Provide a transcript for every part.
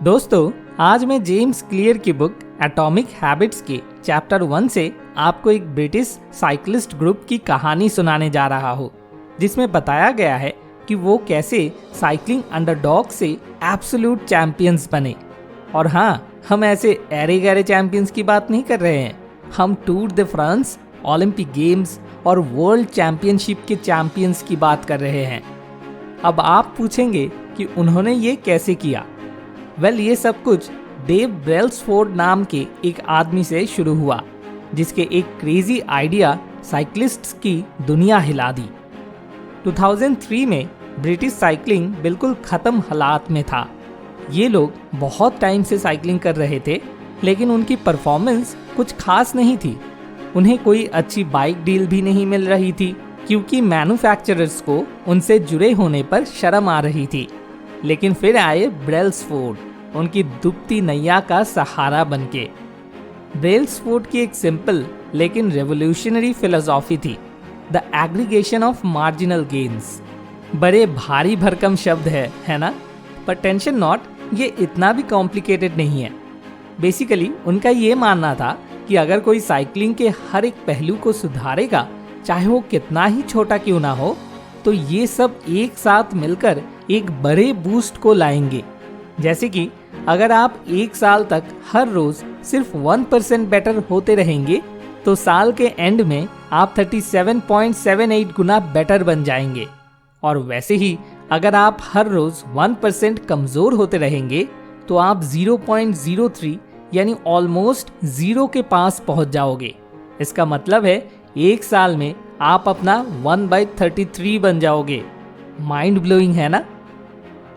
दोस्तों, आज मैं जेम्स क्लियर की बुक एटॉमिक हैबिट्स के चैप्टर 1 से आपको एक ब्रिटिश साइक्लिस्ट ग्रुप की कहानी सुनाने जा रहा हूँ, जिसमें बताया गया है कि वो कैसे साइकिलिंग अंडरडॉग से एब्सोल्यूट चैंपियंस बने। और हाँ, हम ऐसे एरे गैरे चैंपियंस की बात नहीं कर रहे हैं। हम tour de France, Olympic games और वर्ल्ड चैंपियनशिप के चैंपियंस की बात कर रहे हैं। अब आप पूछेंगे कि उन्होंने ये कैसे किया। ये सब कुछ डेव ब्रेल्सफोर्ड नाम के एक आदमी से शुरू हुआ, जिसके एक क्रेजी आइडिया साइक्लिस्ट्स की दुनिया हिला दी। 2003 में ब्रिटिश साइकिलिंग बिल्कुल खत्म हालात में था। ये लोग बहुत टाइम से साइकिलिंग कर रहे थे, लेकिन उनकी परफॉर्मेंस कुछ खास नहीं थी। उन्हें कोई अच्छी बाइक डील भी नहीं मिल रही थी, क्योंकि मैन्युफैक्चरर्स को उनसे जुड़े होने पर शर्म आ रही थी। लेकिन फिर आए ब्रेल्सफोर्ड, उनकी डूबती नैया का सहारा बनके। ब्रेल्सफोर्ड की एक सिंपल लेकिन रेवोल्यूशनरी फिलोसॉफी थी, the aggregation of marginal gains. बड़े भारी भरकम शब्द है ना? पर टेंशन नॉट, ये इतना भी कॉम्प्लिकेटेड नहीं है। बेसिकली उनका ये मानना था कि अगर कोई साइकिलिंग के हर एक पहलू को सुधारेगा, चाहे वो कितना ही छोटा क्यों ना हो, तो ये सब एक साथ मिलकर एक बड़े बूस्ट को लाएंगे। जैसे कि अगर आप एक साल तक हर रोज सिर्फ 1% बेटर होते रहेंगे, तो साल के एंड में आप 37.78 गुना बेटर बन जाएंगे। और वैसे ही अगर आप हर रोज 1% कमजोर होते रहेंगे, तो आप 0.03 यानी ऑलमोस्ट 0 के पास पहुंच जाओगे। इसका मतलब है एक साल में आप अपना 1/33 बन जाओगे। माइंड ब्लोइंग है ना?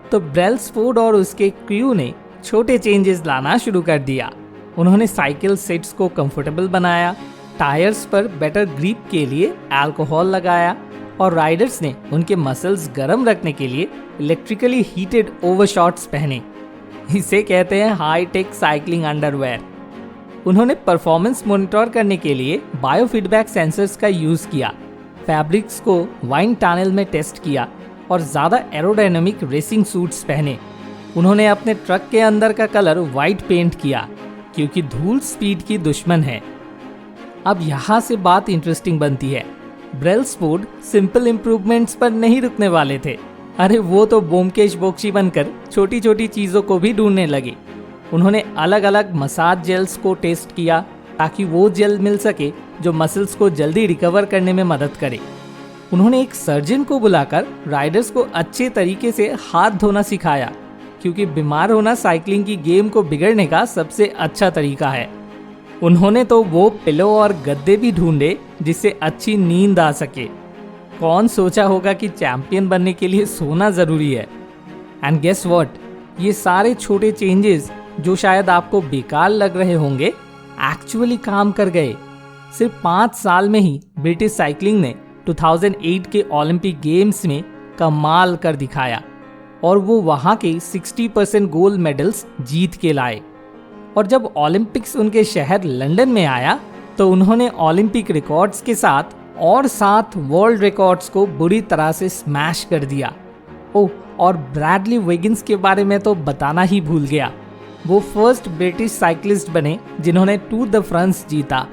तो ब्रेल्सफोर्ड और उसके क्रू ने छोटे चेंजेस लाना शुरू कर दिया। उन्होंने साइकिल सीट्स को कंफर्टेबल बनाया, टायर्स पर बेटर ग्रिप के लिए अल्कोहल लगाया, और राइडर्स ने उनके मसल्स गर्म रखने के लिए इलेक्ट्रिकली हीटेड ओवरशॉट्स पहने। इसे कहते हैं हाई टेक साइकिलिंग अंडरवेयर। उन्होंने परफॉर्मेंस मॉनिटर करने के लिए बायोफीडबैक सेंसर्स का यूज किया, फैब्रिक्स को वाइन टनल में टेस्ट किया और ज़्यादा एरोडायनामिक रेसिंग सूट्स पहने। उन्होंने अपने ट्रक के अंदर का कलर वाइट पेंट किया, क्योंकि धूल स्पीड की दुश्मन है। अब यहाँ से बात इंटरेस्टिंग बनती है। ब्रेल्सफोर्ड सिंपल इम्प्रूवमेंट्स पर नहीं रुकने वाले थे। अरे वो तो ब्योमकेश बोक्सी बनकर छोटी छोटी चीज़ों को भी ढूंढने लगे। उन्होंने अलग अलग मसाज जेल्स को टेस्ट किया, ताकि वो जेल मिल सके जो मसल्स को जल्दी रिकवर करने में मदद करे। उन्होंने एक सर्जन को बुलाकर राइडर्स को अच्छे तरीके से हाथ धोना सिखाया, क्योंकि बीमार होना साइकिलिंग की गेम को बिगड़ने का सबसे अच्छा तरीका है। उन्होंने तो वो पिलो और गद्दे भी ढूंढे जिससे अच्छी नींद आ सके। कौन सोचा होगा कि चैंपियन बनने के लिए सोना जरूरी है। एंड गेस व्हाट, ये सारे छोटे चेंजेस जो शायद आपको बेकार लग रहे होंगे, एक्चुअली काम कर गए। सिर्फ 5 साल में ही ब्रिटिश साइकिलिंग ने 2008 के ओलंपिक गेम्स में कमाल कर दिखाया, और वो वहाँ के 60% गोल्ड मेडल्स जीत के लाए। और जब ओलंपिक्स उनके शहर लंदन में आया, तो उन्होंने ओलंपिक रिकॉर्ड्स के साथ और 7 वर्ल्ड रिकॉर्ड्स को बुरी तरह से स्मैश कर दिया। ओह, और ब्रैडली विगिन्स के बारे में तो बताना ही भूल गया। वो फर्स्ट ब्रिटिश साइकिलिस्ट बने जिन्होंने टूर द फ्रांस जीता।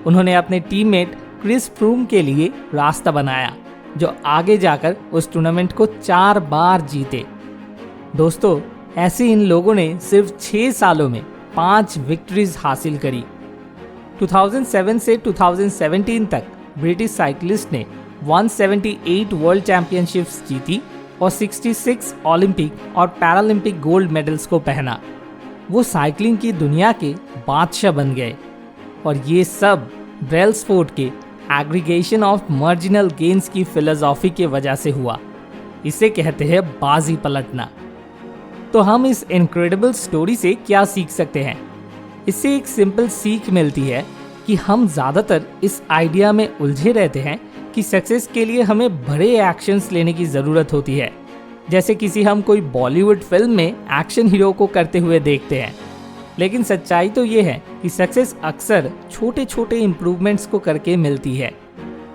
उन्होंने अपने टीममेट क्रिस फ्रूम के लिए रास्ता बनाया, जो आगे जाकर उस टूर्नामेंट को 4 बार जीते। दोस्तों, ऐसे इन लोगों ने सिर्फ 6 सालों में 5 विक्ट्रीज हासिल करी। 2007 से 2017 तक ब्रिटिश साइकिलिस्ट ने 178 वर्ल्ड चैंपियनशिप्स जीती और 66 ओलंपिक और पैरालंपिक गोल्ड मेडल्स को पहना। वो साइकिलिंग की दुनिया के बादशाह बन गए, और ये सब ब्रेल्सफोर्ड के एग्रीगेशन ऑफ मार्जिनल गेन्स की फिलोसॉफी के वजह से हुआ। इसे कहते हैं बाजी पलटना। तो हम इस इनक्रेडिबल स्टोरी से क्या सीख सकते हैं? इससे एक सिंपल सीख मिलती है कि हम ज़्यादातर इस आइडिया में उलझे रहते हैं कि सक्सेस के लिए हमें बड़े एक्शंस लेने की ज़रूरत होती है, जैसे किसी हम कोई बॉलीवुड फिल्म में एक्शन हीरो को करते हुए देखते हैं। लेकिन सच्चाई तो ये है कि सक्सेस अक्सर छोटे छोटे इम्प्रूवमेंट्स को करके मिलती है।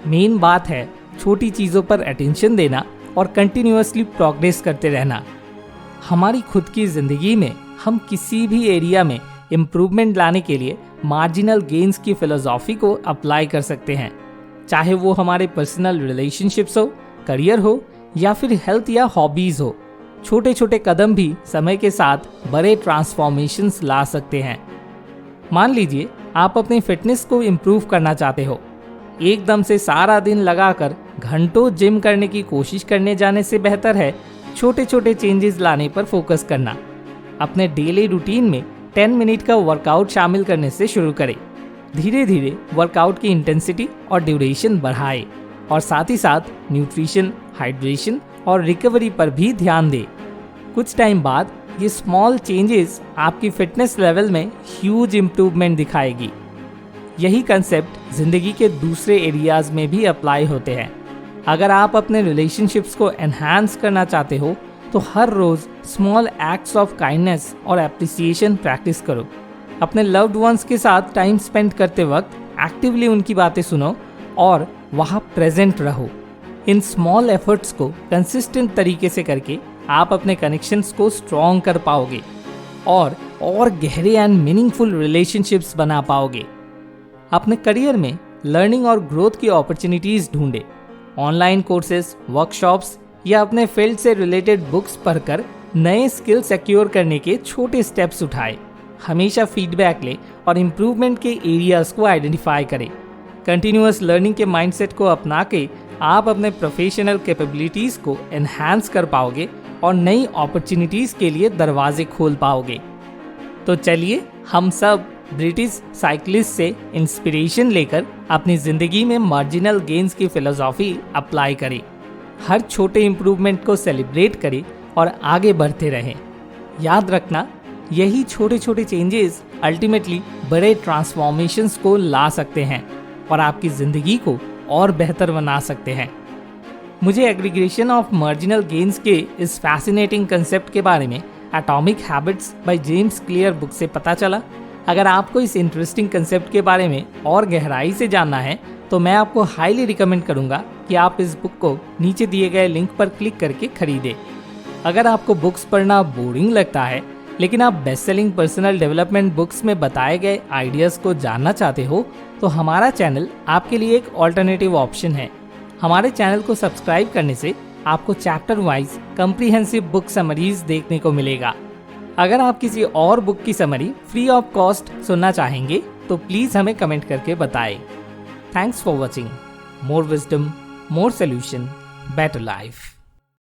मेन बात है छोटी चीज़ों पर अटेंशन देना और कंटिन्यूअसली प्रोग्रेस करते रहना। हमारी खुद की ज़िंदगी में हम किसी भी एरिया में इम्प्रूवमेंट लाने के लिए मार्जिनल गेन्स की फिलोसॉफी को अप्लाई कर सकते हैं, चाहे वो हमारे पर्सनल रिलेशनशिप्स हो, करियर हो या फिर हेल्थ या हॉबीज हो। छोटे छोटे कदम भी समय के साथ बड़े ट्रांसफॉर्मेशंस ला सकते हैं। मान लीजिए आप अपनी फिटनेस को इम्प्रूव करना चाहते हो। एकदम से सारा दिन लगाकर घंटों जिम करने की कोशिश करने जाने से बेहतर है छोटे छोटे चेंजेस लाने पर फोकस करना। अपने डेली रूटीन में 10 मिनट का वर्कआउट शामिल करने से शुरू करें। धीरे धीरे वर्कआउट की इंटेंसिटी और ड्यूरेशन बढ़ाएं और साथ ही साथ न्यूट्रिशन, हाइड्रेशन और रिकवरी पर भी ध्यान दें। कुछ टाइम बाद ये स्मॉल चेंजेस आपकी फिटनेस लेवल में ह्यूज इम्प्रूवमेंट दिखाएगी। यही कंसेप्ट जिंदगी के दूसरे एरियाज में भी अप्लाई होते हैं। अगर आप अपने रिलेशनशिप्स को एनहांस करना चाहते हो तो हर रोज स्मॉल एक्ट्स ऑफ काइंडनेस और एप्रिसिएशन प्रैक्टिस करो। अपने लव्ड वंस के साथ टाइम स्पेंड करते वक्त एक्टिवली उनकी बातें सुनो और वहाँ प्रेजेंट रहो। इन स्मॉल एफर्ट्स को कंसिस्टेंट तरीके से करके आप अपने कनेक्शंस को स्ट्रॉन्ग कर पाओगे और गहरे एंड मीनिंगफुल रिलेशनशिप्स बना पाओगे। अपने करियर में लर्निंग और ग्रोथ की अपॉर्चुनिटीज ढूंढे। ऑनलाइन कोर्सेज, वर्कशॉप्स या अपने फील्ड से रिलेटेड बुक्स पढ़कर नए स्किल सिक्योर करने के छोटे स्टेप्स उठाए। हमेशा फीडबैक ले और इम्प्रूवमेंट के एरियाज को आइडेंटिफाई करें। कंटिन्यूअस लर्निंग के माइंडसेट को अपना के आप अपने प्रोफेशनल कैपेबिलिटीज को एनहांस कर पाओगे और नई अपॉर्चुनिटीज के लिए दरवाजे खोल पाओगे। तो चलिए हम सब ब्रिटिश साइकिलिस्ट से इंस्पिरेशन लेकर अपनी जिंदगी में मार्जिनल गेन्स की फिलोसॉफी अप्लाई करें। हर छोटे इम्प्रूवमेंट को सेलिब्रेट करें और आगे बढ़ते रहें। याद रखना, यही छोटे छोटे चेंजेस अल्टीमेटली बड़े ट्रांसफॉर्मेशंस को ला सकते हैं और आपकी जिंदगी को और बेहतर बना सकते हैं। मुझे एग्रीगेशन ऑफ मार्जिनल गेन्स के इस फैसिनेटिंग कंसेप्ट के बारे में atomic habits by James clear book से पता चला। अगर आपको इस इंटरेस्टिंग कंसेप्ट के बारे में और गहराई से जानना है तो मैं आपको हाईली रिकमेंड करूंगा कि आप इस बुक को नीचे दिए गए लिंक पर क्लिक करके खरीदें। अगर आपको बुक्स पढ़ना बोरिंग लगता है लेकिन आप best selling personal development books में बताए गए आइडियाज को जानना चाहते हो तो हमारा चैनल आपके लिए एक ऑल्टरनेटिव ऑप्शन है। हमारे चैनल को सब्सक्राइब करने से आपको chapter wise comprehensive book summaries देखने को मिलेगा। अगर आप किसी और बुक की समरी फ्री ऑफ कॉस्ट सुनना चाहेंगे तो प्लीज़ हमें कमेंट करके बताएं। Thanks for watching. More wisdom, more solution, better life.